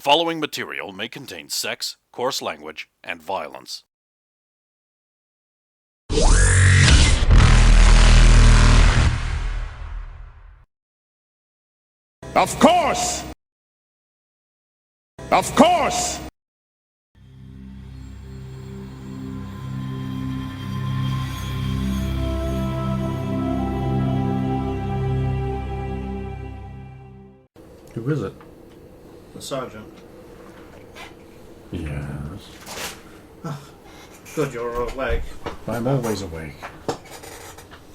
following material may contain sex, coarse language, and violence. Of course! Of course! Who is it? The sergeant. Yes. Good, you're awake. I'm always awake.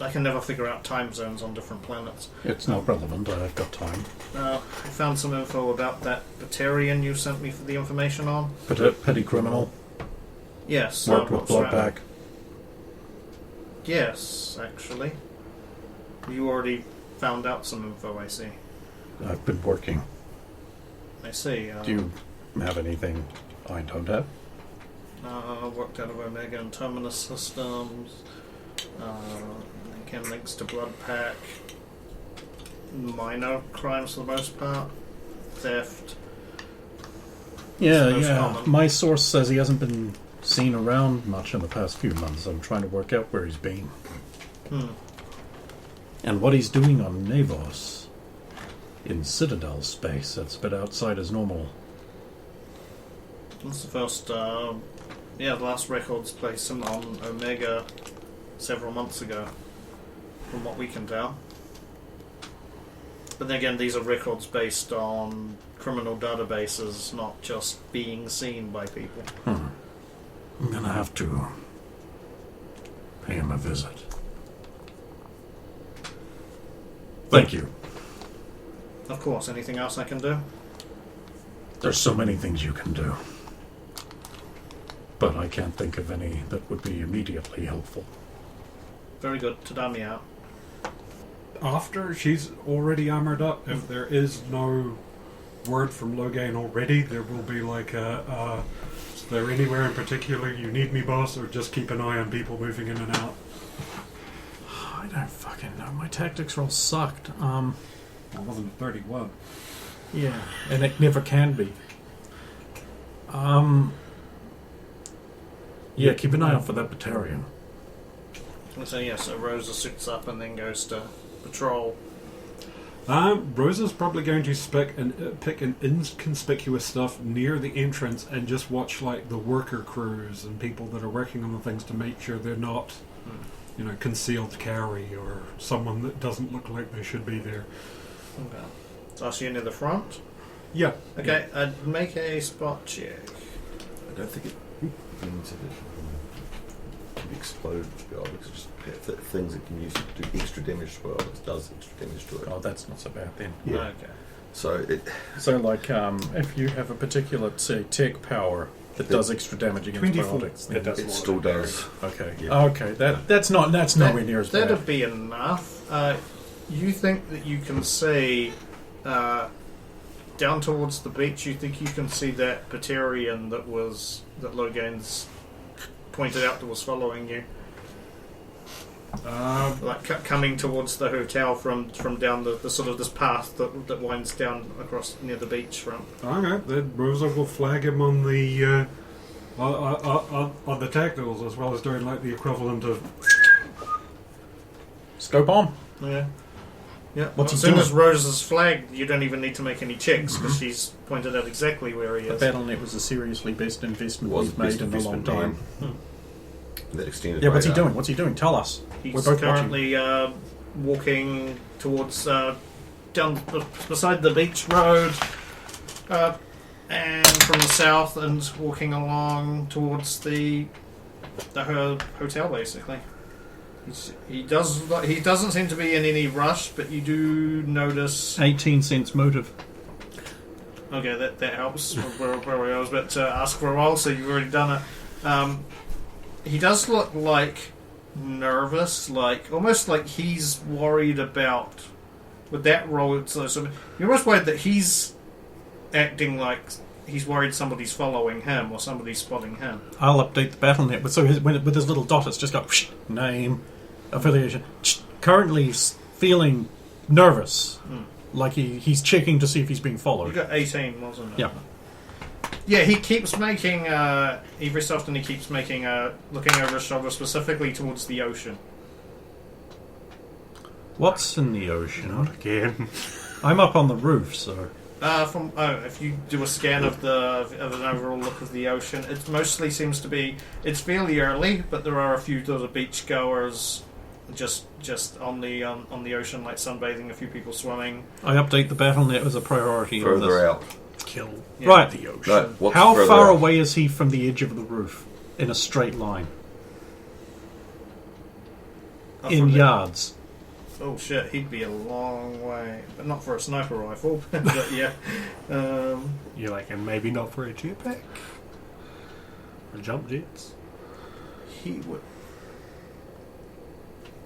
I can never figure out time zones on different planets. It's not relevant. I've got time. I found some info about that Batarian you sent me for the information on. Petty criminal. Yes. Worked with what's around- Bloodpack. Yes, actually. You already found out some info, I see. I've been working. I see. Do you have anything I don't have? Worked out of Omega and Terminus systems. Again, links to Bloodpack. Minor crimes for the most part. Theft. Yeah, most yeah. common. My source says he hasn't been seen around much in the past few months. I'm trying to work out where he's been. And what he's doing on Navos. In Citadel space. That's a bit outside his normal. That's the first, the last record's placed him on Omega several months ago, from what we can tell. But then again, these are records based on criminal databases, not just being seen by people. I'm gonna have to pay him a visit. Thank you. Of course, anything else I can do? There's so many things you can do. But I can't think of any that would be immediately helpful. Very good. Tadami out. After she's already armored up, if there is no word from Logain already, there will be like is there anywhere in particular you need me, boss, or just keep an eye on people moving in and out? I don't fucking know. My tactics roll sucked. I wasn't 31. Yeah, and it never can be. Yeah, keep an eye out for that Batarian. So Rosa suits up and then goes to patrol. Rosa's probably going to pick an inconspicuous stuff near the entrance and just watch like the worker crews and people that are working on the things to make sure they're not, concealed carry or someone that doesn't look like they should be there. Okay. So I see you near the front. Yeah. Okay, I'd make a spot check. I don't think it means it explode objects, just things that can use to do extra damage to it. It does extra damage to it. Oh, that's not so bad then. Yeah. Okay. So if you have a particular, say, tech power that does extra damage against 24. biotics, then it still does. Okay. Yeah. Okay. That's nowhere near as bad. That'd be enough. You think that you can see down towards the beach? You think you can see that Batarian that Logain's pointed out that was following you, coming towards the hotel from down the sort of this path that winds down across near the beachfront. Alright, then Rosa will flag him on the on the tacticals as well as doing like the equivalent of Scope on. Yeah. Yeah. What's as he soon doing? as Rosa's flagged, you don't even need to make any checks because she's pointed out exactly where he The is. BattleNet was a seriously best investment Was we've the best made in a long investment time. That extended. Yeah, what's he radar. doing? What's he doing? Tell us. He's We're both currently walking towards down beside the beach road, and from the south, and walking along towards the hotel. Basically, he doesn't seem to be in any rush, but you do notice. 18 cents motive. Okay, that helps. where I was about to ask for a while, so you've already done it. He does look like nervous, almost like he's worried about with that role. So you're almost worried that he's acting like he's worried somebody's following him or somebody's spotting him. I'll update the BattleNet, but with his little dot, it's just got name, affiliation. Currently, he's feeling nervous, like he's checking to see if he's being followed. You got 18, wasn't it? Yeah. Yeah, he keeps making, every so often he keeps making, looking over his shoulder specifically towards the ocean. What's in the ocean? Not again. I'm up on the roof, so... If you do a scan of an overall look of the ocean, it mostly seems to be, it's fairly early, but there are a few other beach goers just on the ocean, like sunbathing, a few people swimming. I update the battle.net as a priority on this. Further out. Kill Right. the ocean. No, what's How further far out? away is he from the edge of the roof? In a straight line. Up In from the- yards. Oh shit, he'd be a long way, but not for a sniper rifle. But yeah, You're like, and maybe not for a jetpack? Or jump jets? he would.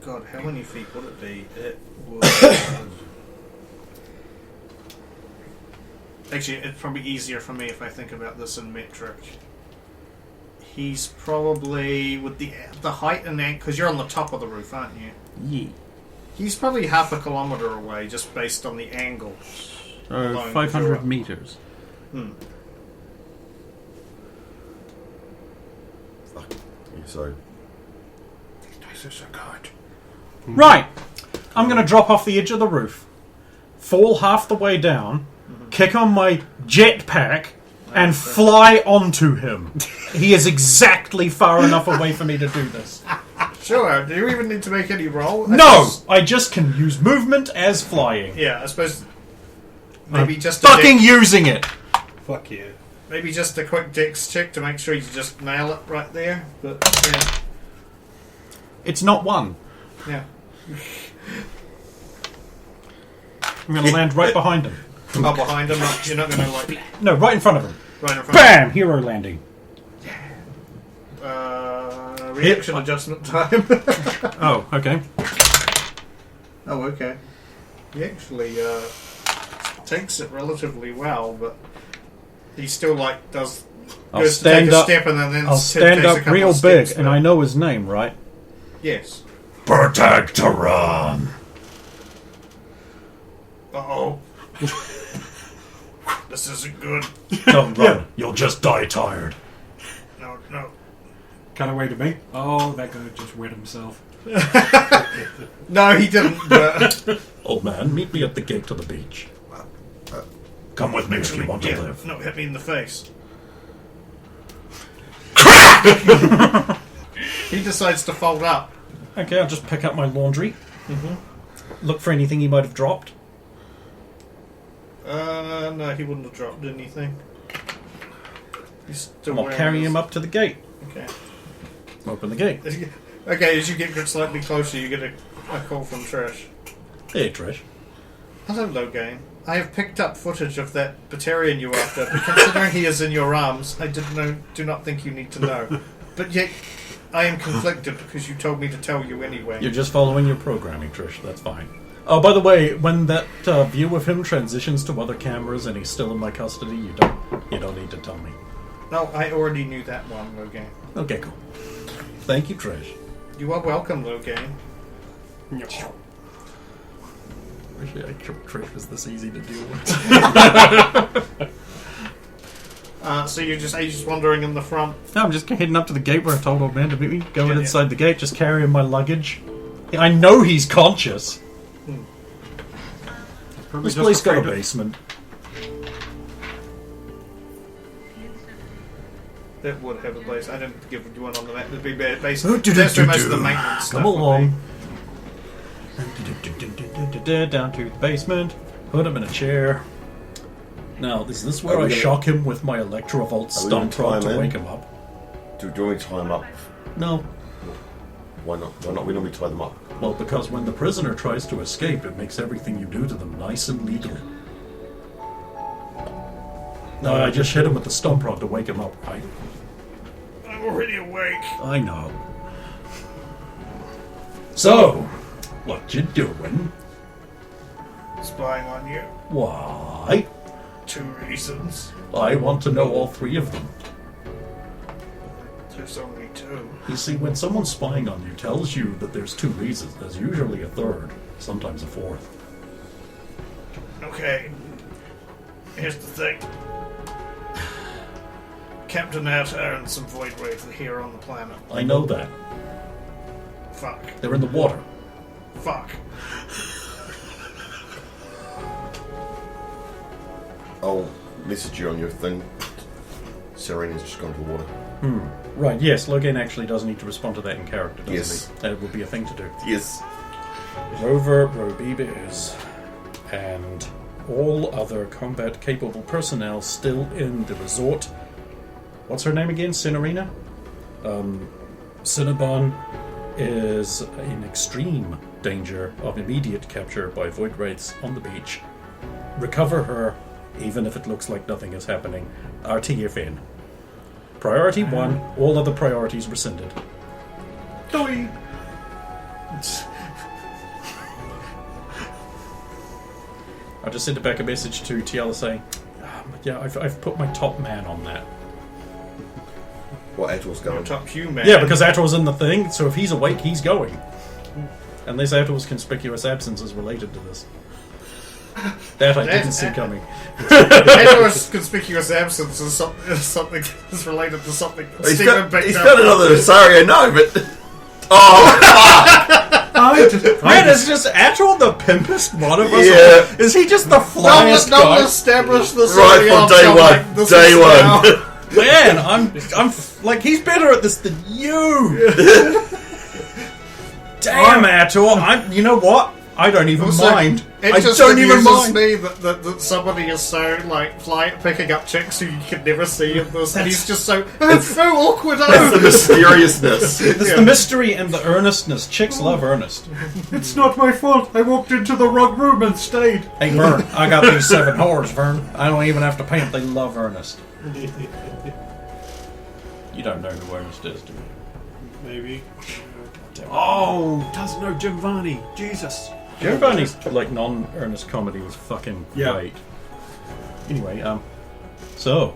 God, how many feet would it be? It would. Actually, it's probably easier for me if I think about this in metric. He's probably with the height and then because you're on the top of the roof, aren't you? Yeah. He's probably half a kilometre away, just based on the angle. Alone, 500 sure. meters. Fuck. So, This is a god. Right. I'm going to drop off the edge of the roof, fall half the way down, kick on my jetpack, and fly onto him. He is exactly far enough away for me to do this. Sure. Do you even need to make any roll? No! I just can use movement as flying. Yeah, I suppose maybe I'm just a fucking using it! Fuck yeah. maybe just a quick dex check to make sure you just nail it right there. But yeah, It's not one. yeah. I'm going to land right behind him. Oh, behind him. You're not going to like No, right in front of him. right in front. BAM! Hero landing. Reaction adjustment time. Oh, okay. Oh, okay. He actually takes it relatively well, but he still like does. I'll Goes to stand take a up. step and then I'll takes stand a up couple real of big, steps and back. I know his name, right? Yes. Protectoron. Uh-oh. This isn't good. Don't run. You'll just die tired. No, no. Kind of way to me. Oh, that guy just wet himself. No, he didn't, but... Old man, meet me at the gate to the beach. Come with me if you want to Yeah, live. no, hit me in the face. He decides to fold up. Okay, I'll just pick up my laundry. Look for anything he might have dropped. No, he wouldn't have dropped anything. He's still I'll wearing carry his- him up to the gate. Okay. Open the gate. Okay, as you get slightly closer, you get a call from Trish. Hey, Trish. Hello, Logain. I have picked up footage of that Batarian you were after, but considering he is in your arms, I do not think you need to know. But yet, I am conflicted because you told me to tell you anyway. You're just following your programming, Trish. That's fine. Oh, by the way, when that view of him transitions to other cameras and he's still in my custody, you don't need to tell me. No, I already knew that one, Logain. Okay, cool. Thank you, Trish. You are welcome, Logain. Wish Trish was this easy to deal with. So are you just wandering in the front? No, I'm just heading up to the gate where I told old man to meet me. Going Yeah, inside the gate, just carrying my luggage. I know he's conscious. Probably This just place got a afraid of- basement. It would have a base. I didn't give you one on the map. It'd be base. Oh, That's where most of the maintenance stuff Come would along. Down to the basement. Put him in a chair. Now, is this where Are we I gonna- shock him with my Electrovolt Are we gonna stomp rod time to in? wake him up? do you want me to tie them up? No. Why not? Why not? We normally tie them up. Well, because when the prisoner tries to escape, it makes everything you do to them nice and legal. No, I just hit him with the stomp rod to wake him up, right? be. I'm already awake. I know. So, what you doing? Spying on you. Why? 2 reasons. I want to know all three of them. There's only 2. You see, when someone spying on you tells you that there's 2 reasons, there's usually a third, sometimes a fourth. Okay. Here's the thing. Captain Atta and some Void Wraith are here on the planet. I know that. Fuck. They're in the water. Fuck. I'll message you on your thing. Serena's just gone to the water. Right, yes, Logan actually does need to respond to that in character, doesn't Yes. he? That would be a thing to do. Yes. Rover, Robeebes, and all other combat-capable personnel still in the resort. What's her name again? Cinerina? Cinnabon is in extreme danger of immediate capture by Void Wraiths on the beach. Recover her, even if it looks like nothing is happening. RTFN. Priority 1, all other priorities rescinded. Doi. I just sent back a message to Tiala saying, yeah, I've put my top man on that. What Atol's going? Top human. Yeah, because Ator's in the thing, so if he's awake, he's going. Unless Ator's conspicuous absence is related to this. That I didn't see coming. Edward's conspicuous absence is something that's related to something that He's Stephen picked found up. another. Sorry, I know, but Man, is just Ator the pimpest one of us? Yeah. Is he just the No flyest one guy? established this right early from on, day so I'm one. like, this Day is one. now- Man, I'm like, he's better at this than you. Damn, Ator. You know what? I don't even Also, mind. It I just don't even amuses mind. me that somebody is so like picking up chicks who you could never see in this, and he's just so so awkward. It's the mysteriousness. It's the mystery and the earnestness. Chicks love earnest. It's not my fault. I walked into the wrong room and stayed. Hey, Vern, I got these 7 whores, Vern. I don't even have to paint. They love Ernest. You don't know who Ernest is, do you? Maybe. Damn it. Oh, doesn't know Jim Varney. Jesus. Joe Barney's like non-earnest comedy was fucking Yeah. great. Anyway, so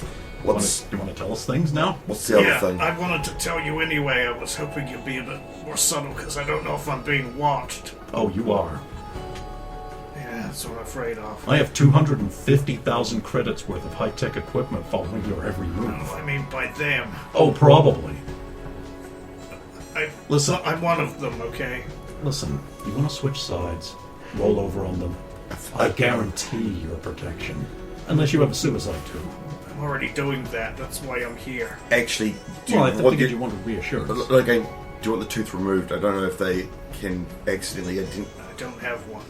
you want What's to tell us things now? the other Yeah, thing? I wanted to tell you anyway. I was hoping you'd be a bit more subtle because I don't know if I'm being watched. Oh, you are. Yeah, that's what I'm afraid of. I have 250,000 credits worth of high-tech equipment following your every No, move. I mean by them. Oh, probably. Listen. I'm one of them. Okay. Listen, you want to switch sides, roll over on them. I guarantee your protection. Unless you have a suicide too. I'm already doing that. That's why I'm here. Actually, do Well, I you want figured you wanted reassurance. Again, do you want the tooth removed? I don't know if they can accidentally. I don't have one.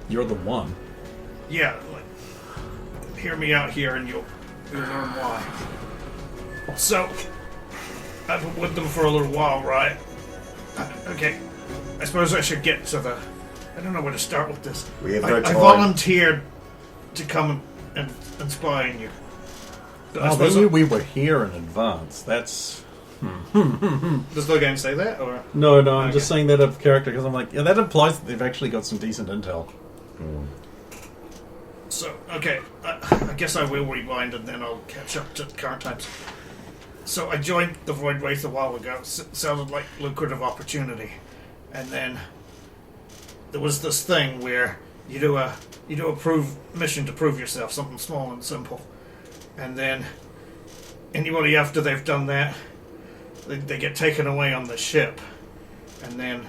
You're the one. Yeah, like, hear me out here and you'll learn why. So, I've been with them for a little while, right? Okay, I suppose I should get to the... I don't know where to start with this. We have no I time. volunteered to come and spy on you. But I Oh, they suppose knew we were here in advance. That's... does the game say that, or...? No, I'm Okay. just saying that of character because I'm like, yeah, that implies that they've actually got some decent intel. So, okay, I guess I will rewind and then I'll catch up to current times. So I joined the Void Wraith a while ago. Sounded like lucrative opportunity. And then there was this thing where you do a mission to prove yourself, something small and simple. And then anybody after they've done that, they get taken away on the ship. And then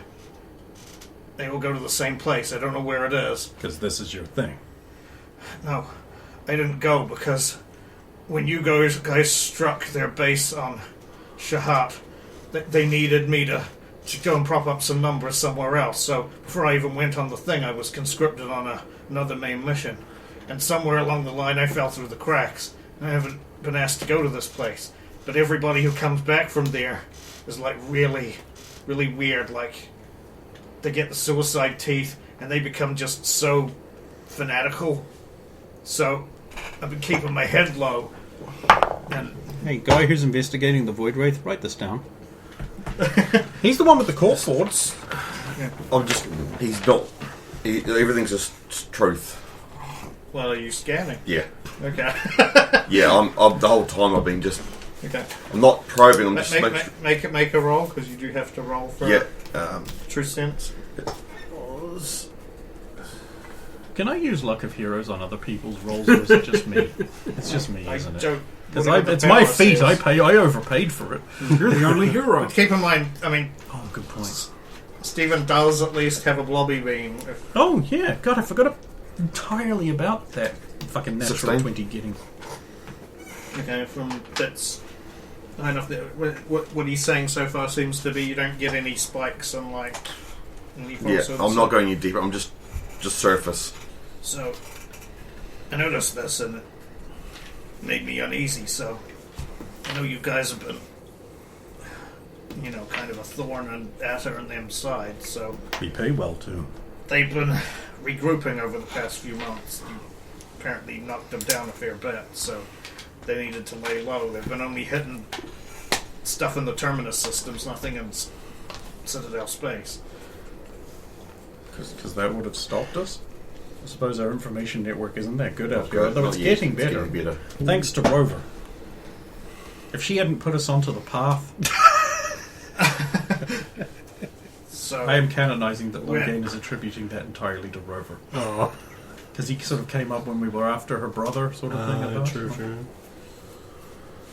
they will go to the same place. I don't know where it is. Because this is your thing. No, I didn't go because when you guys struck their base on Shahat, they needed me to go and prop up some numbers somewhere else. So before I even went on the thing, I was conscripted on another main mission. And somewhere along the line, I fell through the cracks. And I haven't been asked to go to this place. But everybody who comes back from there is like really, really weird. Like they get the suicide teeth and they become just so fanatical. So I've been keeping my head low. And Hey, guy who's investigating the Void Wraith, write this down. He's the one with the core cords. He's not. Everything's just truth. well, are you scanning? Yeah. Okay. Yeah, I'm the whole time I've been just. Okay. I'm not probing. I'm just Make a roll because you do have to roll for Yeah. true sense. Can I use Luck of Heroes on other people's rolls, or is it just me? It's just me, I isn't it? don't. Because putting up it's the my power feet. sales. I overpaid for it. You're the only hero. But keep in mind, I mean, Oh, good point. Stephen does at least have a blobby beam. Oh, yeah. God, I forgot entirely about that fucking natural 16. 20 getting... Okay, from that's kind of what he's saying so far seems to be you don't get any spikes and like any Yeah, forces. I'm not going any deeper. I'm just surface. So I noticed this and it made me uneasy. So I know you guys have been, kind of a thorn and adder in them side. So We pay well, too. they've been regrouping over the past few months. You apparently knocked them down a fair bit, so they needed to lay low. They've been only hitting stuff in the Terminus systems, nothing in Citadel space. Because that would have stopped us? I suppose our information network isn't that good out Good. here, though Not it's yet. getting It's better. getting better. Thanks to Rover. If she hadn't put us onto the path, So I am canonizing that When- Loghain is attributing that entirely to Rover. Oh, Because he sort of came up when we were after her brother, sort of thing. I thought. true, true.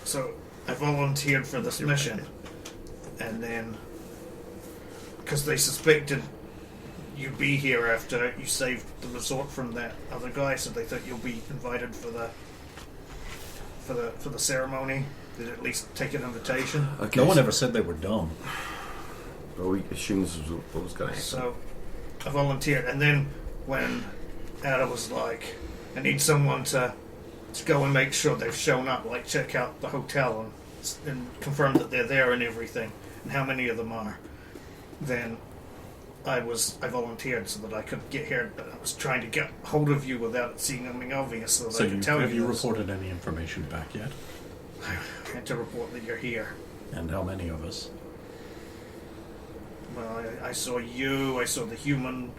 So I volunteered for this mission, and then because they suspected you'd be here after you saved the resort from that other guy, so they thought you'll be invited for the ceremony. They'd at least take an invitation. Okay. No one ever said they were dumb. Well, we assumed this was what was going to happen. So I volunteered, and then when Ada was like, "I need someone to go and make sure they've shown up, like check out the hotel and confirm that they're there and everything, and how many of them are," then I volunteered so that I could get here. But I was trying to get hold of you without it seeming obvious, so that So I could tell have you this. reported any information back yet? I had to report that you're here. And how many of us? Well, I saw you. I saw the human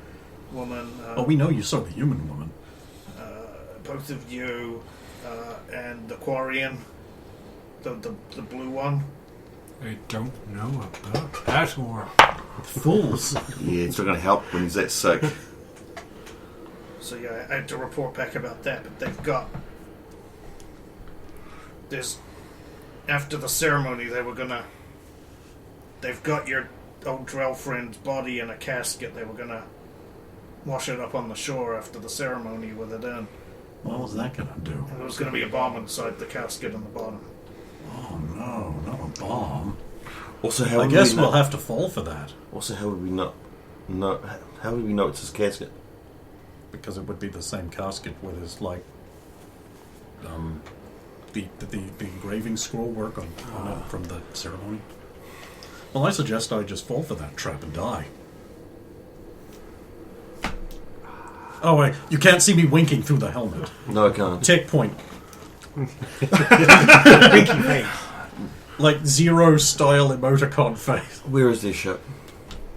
woman. Oh, we know you saw the human woman. Both of you, and the Quarian, the blue one. I don't know about that one. Fools. Yeah, it's not going to help when he's that sick. So yeah, I had to report back about that. But there's after the ceremony they've got your old Drell friend's body in a casket. They were gonna wash it up on the shore after the ceremony with it in. What was that going to do? And there was going to be a bomb inside the casket in the bottom. Oh, no, not a bomb. Also, how I would guess we we'll know? have to fall for that. Also, how would we not know? How would we know it's his casket? Because it would be the same casket with his, like, the engraving scroll work on it from the ceremony. Well, I suggest I just fall for that trap and die. Oh, wait, you can't see me winking through the helmet. No, I can't. Tech point. Like Zero style emoticon face. Where is this ship?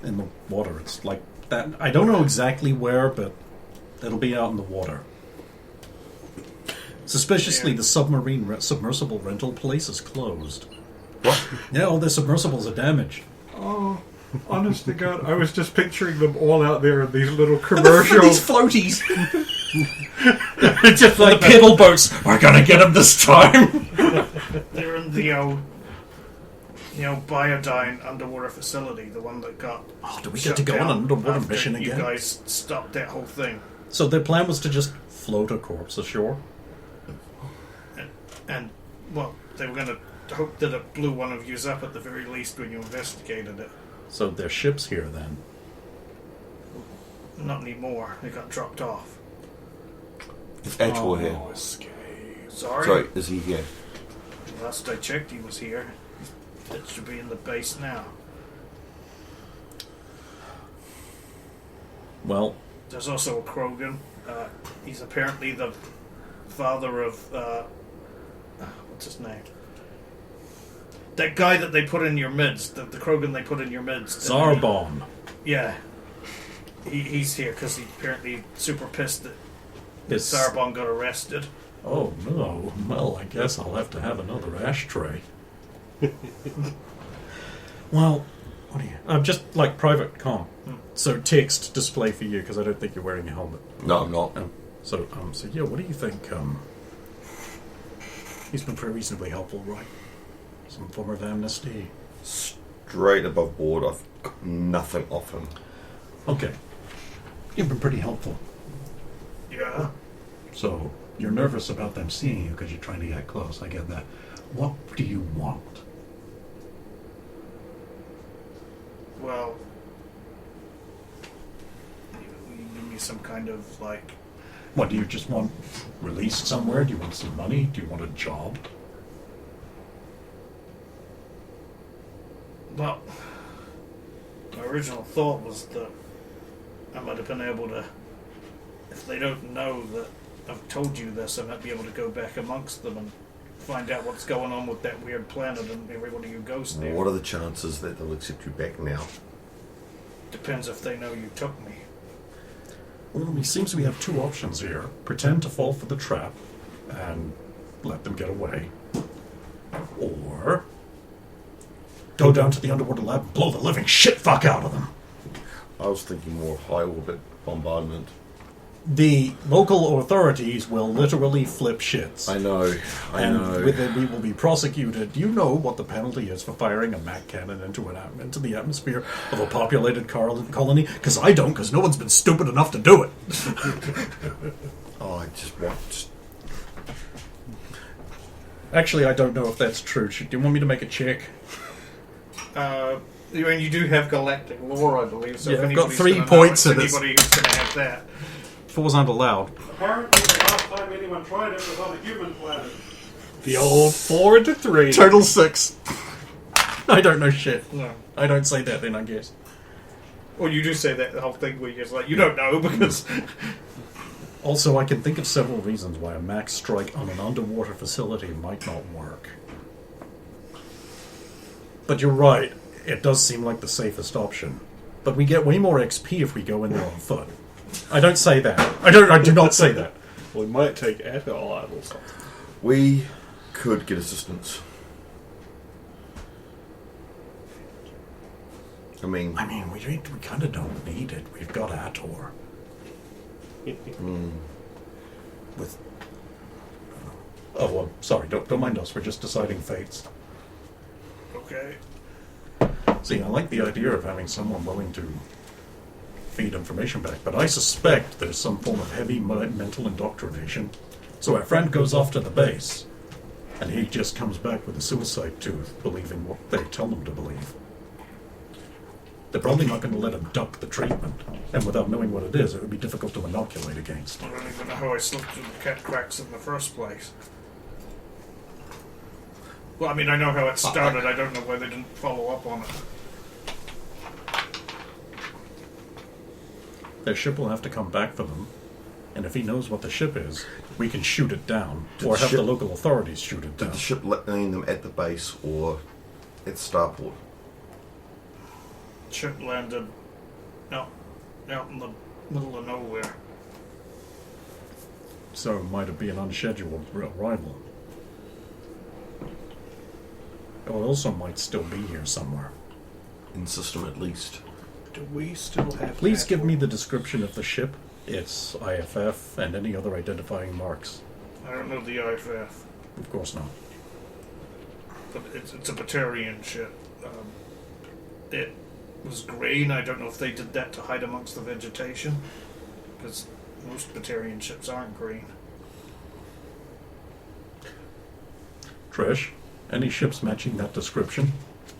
In the water. It's like that. I don't know exactly where, but it'll be out in the water. Suspiciously, the submersible rental place is closed. What? Yeah, all their submersibles are damaged. Oh, honest to God, I was just picturing them all out there in these little These commercials. floaties. Just like pedal boats. We're gonna get them this time. They're in the old Biodyne underwater facility, the one that got. Oh, do we shut get to go on down an underwater after mission you again? guys stopped that whole thing. So their plan was to just float a corpse ashore. And, well, they were going to hope that it blew one of yous up at the very least when you investigated it. So their ship's here then. Not anymore. They got dropped off. Is Actual here? Sorry? Sorry, is he here? Last I checked, he was here. It should be in the base now. Well, There's also a Krogan. He's apparently the father of... what's his name? That guy that they put in your midst. The Krogan they put in your midst. Zarbon. Yeah. He's here because he's apparently super pissed that Is Zarbon got arrested. Oh no. Well, I guess I'll have to have another ashtray. Well, what are you? I'm just like private comm. So text display for you because I don't think you're wearing a helmet. No, I'm not. So yeah, what do you think? He's been pretty reasonably helpful, right? Some form of amnesty. Straight above board. I've got nothing off him. Okay. You've been pretty helpful. Yeah. So, you're nervous about them seeing you because you're trying to get close. I get that. What do you want? Well, you give me some kind of, like... What, do you just want released somewhere? Do you want some money? Do you want a job? Well, my original thought was that I might have been able to, if they don't know that I've told you this, I might be able to go back amongst them and find out what's going on with that weird planet and everybody who goes there. What are the chances that they'll accept you back now? Depends if they know you took me. Well, it seems we have two options here. Pretend to fall for the trap and let them get away. Or go down to the underwater lab and blow the living shit fuck out of them. I was thinking more high orbit bombardment. The local authorities will literally flip shits. I know. And with it, we will be prosecuted. Do you know what the penalty is for firing a Mac cannon into the atmosphere of a populated colony? Because I don't, because no one's been stupid enough to do it. Oh, I just want... Actually, I don't know if that's true. Do you want me to make a check? You do have galactic lore, I believe. So Yeah, if I've got anybody's 3 gonna know, points it's in this. anybody who's going to have that. 4's not allowed. Apparently, the last time anyone tried it was on a human planet. The old 4 to 3. Total 6. I don't know shit. No. I don't say that then, I guess. Well, you do say that the whole thing where you're just like, you don't know because... Also, I can think of several reasons why a Mac strike on an underwater facility might not work. But you're right. It does seem like the safest option. But we get way more XP if we go in there on foot. I don't say that. I do not say that. We might take Ethel out or something. We could get assistance. I mean, we kind of don't need it. We've got Ator. With... Oh, well, sorry. Don't mind us. We're just deciding fates. Okay. See, I like the idea of having someone willing to feed information back, but I suspect there's some form of heavy mental indoctrination. So our friend goes off to the base, and he just comes back with a suicide tooth, believing what they tell him to believe. They're probably not going to let him duck the treatment, and without knowing what it is, it would be difficult to inoculate against. I don't even know how I slipped through the cat cracks in the first place. Well, I mean, I know how it started. I don't know why they didn't follow up on it. Their ship will have to come back for them, and if he knows what the ship is, we can shoot it down, or have the local authorities shoot it down. did the ship land them at the base or at the starport? Ship landed out in the middle of nowhere. So it might be an unscheduled arrival. It also might still be here somewhere. In system at least. Do we still have... Please give me the description of the ship, its IFF, and any other identifying marks. I don't know the IFF, Of course not. but it's a Batarian ship. It was green. I don't know if they did that to hide amongst the vegetation, because most Batarian ships aren't green. Trish, any ships matching that description?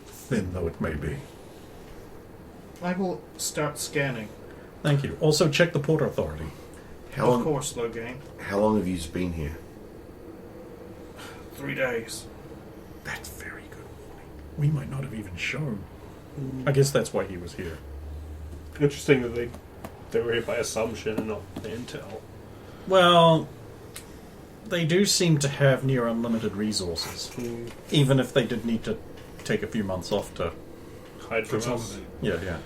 Thin though it may be. I will start scanning. Thank you. Also check the Port Authority. How Of long? course, Logain. How long have you been here? 3 days. That's very good warning. We might not have even shown. I guess that's why he was here. Interesting that they were here by assumption and not intel. Well, they do seem to have near unlimited resources. Even if they did need to take a few months off to... Hide from us. Yeah.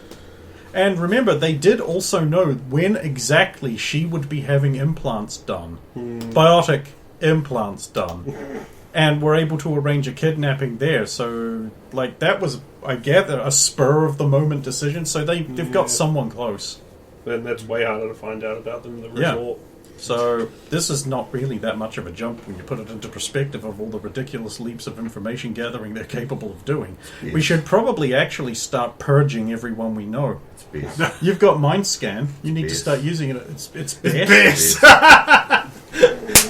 And remember, they did also know when exactly she would be having implants done. Biotic implants done. And were able to arrange a kidnapping there. So, like, that was, I gather, a spur-of-the-moment decision. So they've got someone close. Then that's way harder to find out about them in the Yeah. resort. So this is not really that much of a jump when you put it into perspective of all the ridiculous leaps of information gathering they're capable of doing. Yes. We should probably actually start purging everyone we know. It's best. You've got Mind Scan. You need to Best. start using it. It's best. Best.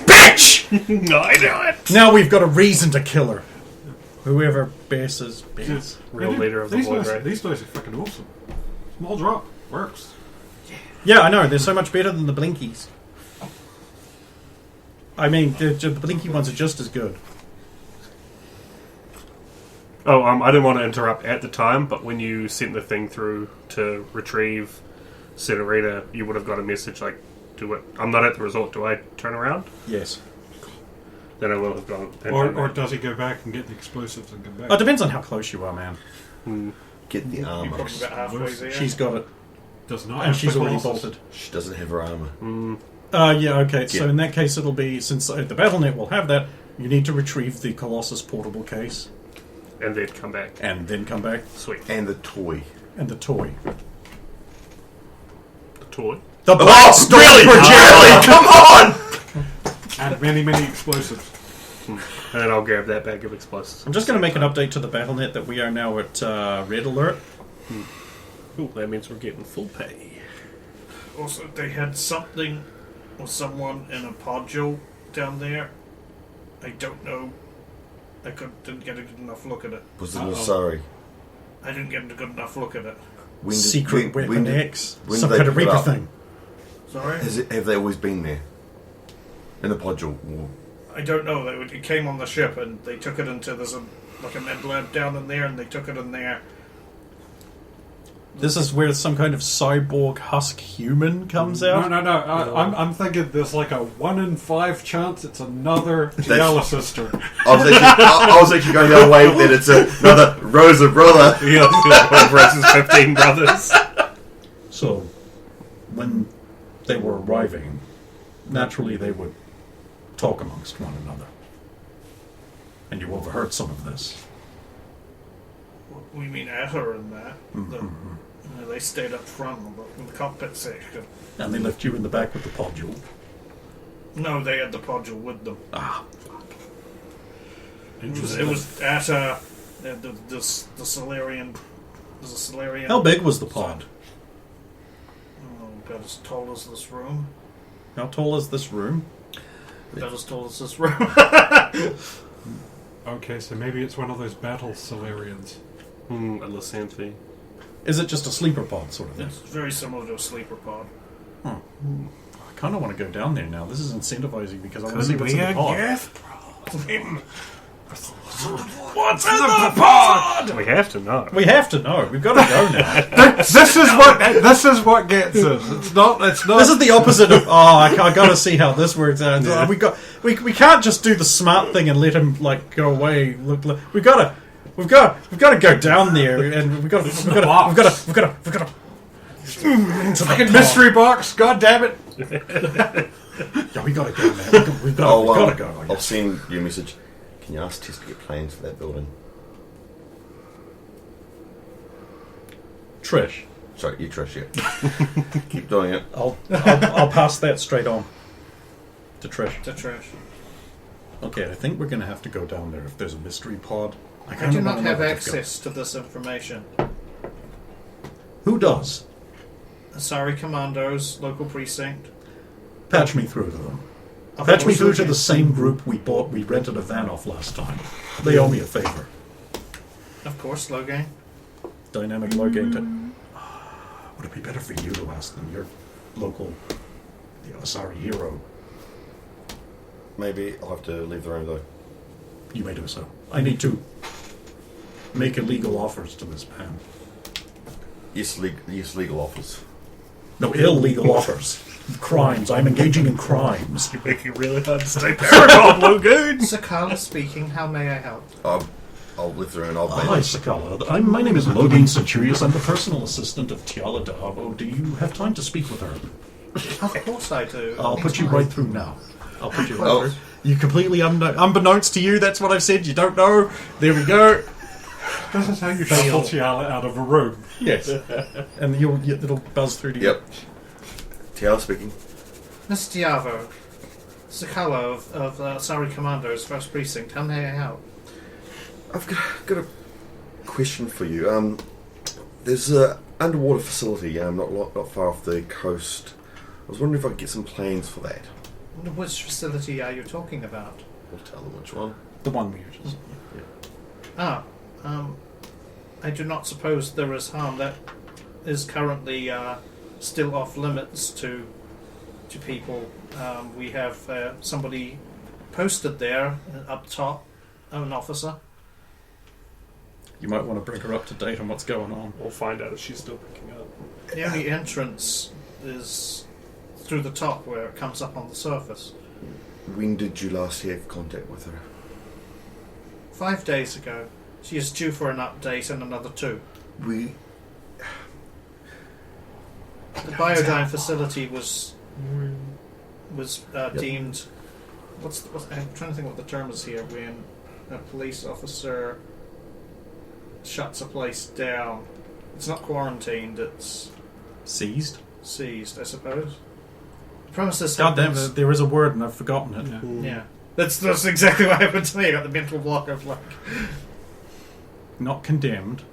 Bitch! No, I know it. Now we've got a reason to kill her. Whoever Bess is, Bess. Real leader of the these void, guys, right? These guys are fucking awesome. Small drop. Works. Yeah, I know. They're so much better than the Blinkies. I mean, the Blinky ones are just as good. Oh, I didn't want to interrupt at the time, but when you sent the thing through to retrieve Senorita, you would have got a message like, "Do it. I'm not at the resort. Do I turn around?" Yes. Then I will have gone. and Or, done or that. does he go back and get the explosives and come back? Oh, it depends on how close you are, man. Get the You're armor. probably about halfway there. She's got it, Does not and have she's the already Colossus. bolted. She doesn't have her armor. Yeah, okay. So Yeah. in that case, it'll be, since the BattleNet will have that, you need to retrieve the Colossus portable case, and then come back. and then come back, Sweet. And the toy. and the toy. The toy. The Black Storm projectile! Come on! And many, many explosives. And I'll grab that bag of explosives. I'm just going to make an update to the BattleNet that we are now at red alert. Ooh, that means we're getting full pay. Also, they had something or someone in a podule down there. I don't know. Didn't get a good enough look at it. Was it sorry? I didn't get a good enough look at it. Secret Weapon X. when Some did they kind of pick it Reaper up? thing. Sorry? Have they always been there? In the podule? I don't know. It came on the ship and they took it into there's a med lab down in there and they took it in there. This is where some kind of cyborg husk human comes out. No. I'm thinking there's like a 1 in 5 chance it's another Giella sister. I was actually going the other way that it's another Rosa brother. Yeah, versus 15 brothers. So, when they were arriving, naturally they would talk amongst one another. And you overheard some of this. We mean Ether and that. They stayed up front in the cockpit section. And they left you in the back with the podule. No, they had the podule with them. Ah, It was at the Solarian. There's a Solarian. how big was the pod? Oh, about as tall as this room. How tall is this room? About as tall as this room. Okay, so maybe it's one of those battle Solarians. A Lysanthropy. Is it just a sleeper pod sort of thing? It's very similar to a sleeper pod. I kind of want to go down there now. This is incentivizing because I want to see what's in the pod. What's in the pod? We have to know. We have to know. We've got to go now. This is what gets us. It's not. This is the opposite of. I got to see how this works out. Yeah. We can't just do the smart thing and let him like go away. Look, we've got to go down there, and we've got to into the mystery box. God damn it! Yeah, we got to go, man. We've got to go. I'll send you a message. Can you ask Tess to get plans for that building? Trish, Sorry, you Trish, yeah. Keep doing it. I'll pass that straight on to Trish. To trash. Okay, I think we're going to have to go down there if there's a mystery pod. I kinda do wanna not know have where to access to this information. go. Who does? Sorry, Commandos, local precinct. Patch me through to them. I've Patch me also through to been- the same group we rented a van off last time. They owe me a favor. Of course, slow gang. Dynamic low game. Would it be better for you to ask them? You're local, Asari hero. Maybe I'll have to leave the room though. You may do so. I need to make illegal offers to this man. Yes, legal offers. No, illegal offers. Crimes. I'm engaging in crimes. You make it really hard to stay paranoid, Logan. Sakala speaking. How may I help? I'll leave the room. I'll Hi, Sakala. My name is Logan Centurius. I'm the personal assistant of Tiala Dahabo. Do you have time to speak with her? Of course I do. I'll put you right through now. I'll put you right Oh. through. You completely unbeknownst to you, that's what I've said. You don't know. There we go. This is how you shuffle Tiala out of a room. Yes. And it'll buzz through to you. Yep. Tiala speaking. Mr. Diavo, Sakala of Sari Commando's First Precinct, how may I help? I've got a question for you. There's a underwater facility not far off the coast. I was wondering if I could get some plans for that. Which facility are you talking about? I'll tell them which one. The one we just. I do not suppose there is harm. That is currently still off limits to people. We have somebody posted there up top, an officer. You might want to bring her up to date on what's going on. We'll find out if she's still picking up. The only entrance is through the top where it comes up on the surface. When did you last have contact with her? 5 days ago. She is due for an update in another 2. We... The Biodyne facility was deemed... I'm trying to think what the term is here. When a police officer shuts a place down, it's not quarantined, it's Seized? seized, I suppose. The premises God damn happens- it, there is a word and I've forgotten it. Yeah. Yeah. That's exactly what happened to me. I got the mental block of like... Not condemned.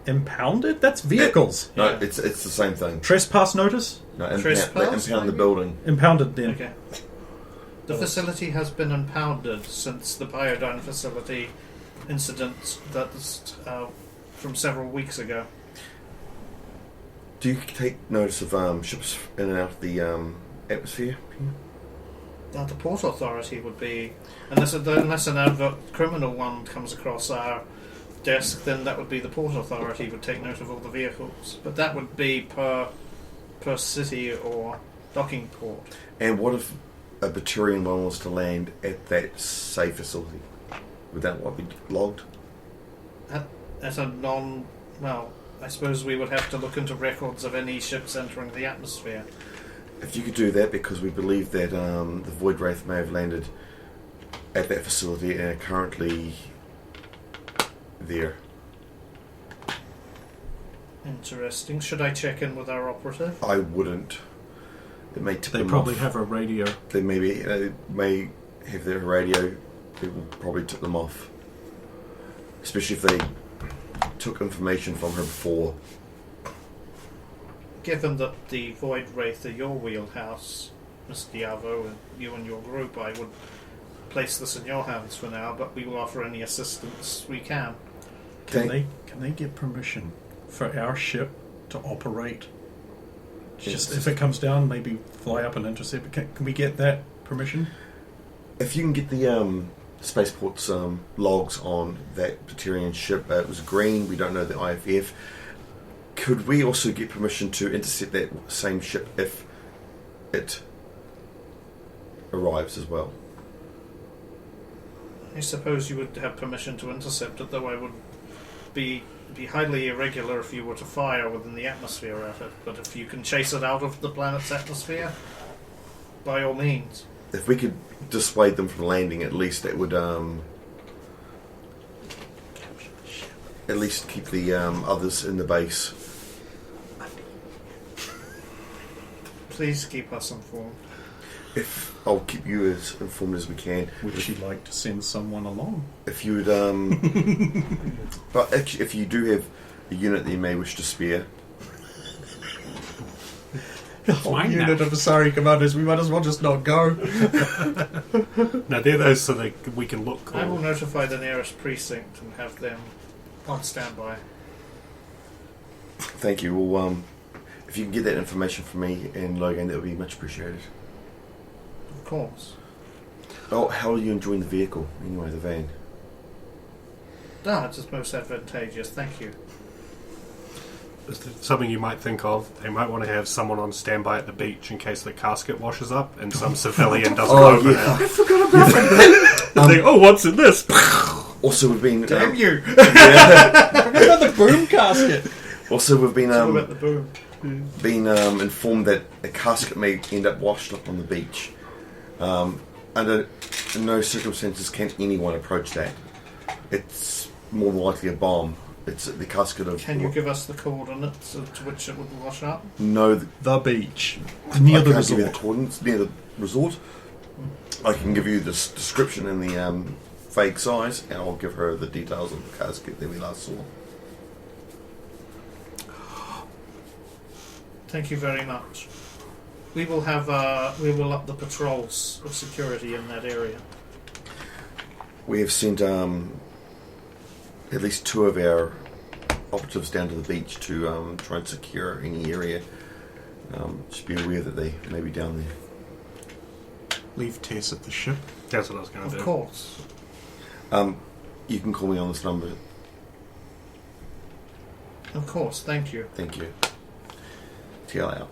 Impounded? That's vehicles. No, Yeah. it's the same thing. Trespass notice? No, Trespass, impound the maybe? building. Impounded then. Okay. The facility has been impounded since the Biodyne facility incident that's from several weeks ago. Do you take notice of ships in and out of the atmosphere? The Port Authority would be, unless an advert criminal one comes across our desk, then that would be the Port Authority would take note of all the vehicles. But that would be per city or docking port. And what if a Baturian one was to land at that safe facility? Would that what be logged? At a well, I suppose we would have to look into records of any ships entering the atmosphere. If you could do that, because we believe that the Void Wraith may have landed at that facility and are currently there. Interesting. Should I check in with our operative? I wouldn't. It may tip They them probably off. have a radio. They may have their radio. It will probably tip them off. Especially if they took information from her before. Given that the Void Wraith are your wheelhouse, Mr. Diavo, and you and your group, I would place this in your hands for now, but we will offer any assistance we can. Can they get permission for our ship to operate? Just if it comes down, maybe fly up and intercept. Can we get that permission? If you can get the spaceport's logs on that Baturian ship, it was green. We don't know the IFF. Could we also get permission to intercept that same ship if it arrives as well? I suppose you would have permission to intercept it, though I would be highly irregular if you were to fire within the atmosphere at it. But if you can chase it out of the planet's atmosphere, by all means. If we could dissuade them from landing, at least that would at least keep the others in the base. Please keep us informed. If I'll keep you as informed as we can. Would she like to send someone along? If you would, but if you do have a unit that you may wish to spare, Fine now. Unit of Asari commanders, we might as well just not go. Now they're those so we can look cool. I will notify the nearest precinct and have them on standby. thank you. Well, if you can get that information from me and Logan, that would be much appreciated. Of course. Oh, how are you enjoying the vehicle? Anyway, the van. It's most advantageous, thank you. Something you might think of, they might want to have someone on standby at the beach in case the casket washes up and some civilian doesn't open it. I forgot about that. And they, what's in this? Also, we've been. Damn you! About the boom casket. Also, we've been All about the boom. informed that a casket may end up washed up on the beach. Under no circumstances can anyone approach that. It's more than likely a bomb. It's the casket of. Can you give us the coordinates to which it would wash up? No, The beach. Near I the can't give you the resort. coordinates near the resort. I can give you the description in the vague size, and I'll give her the details of the casket that we last saw. Thank you very much. We will have we will up the patrols of security in that area. We have sent at least 2 of our operatives down to the beach to try and secure any area. Just be aware that they may be down there. Leave Tess at the ship. That's what I was going to Of do. course. You can call me on this number. Of course. Thank you. Thank you. TL out.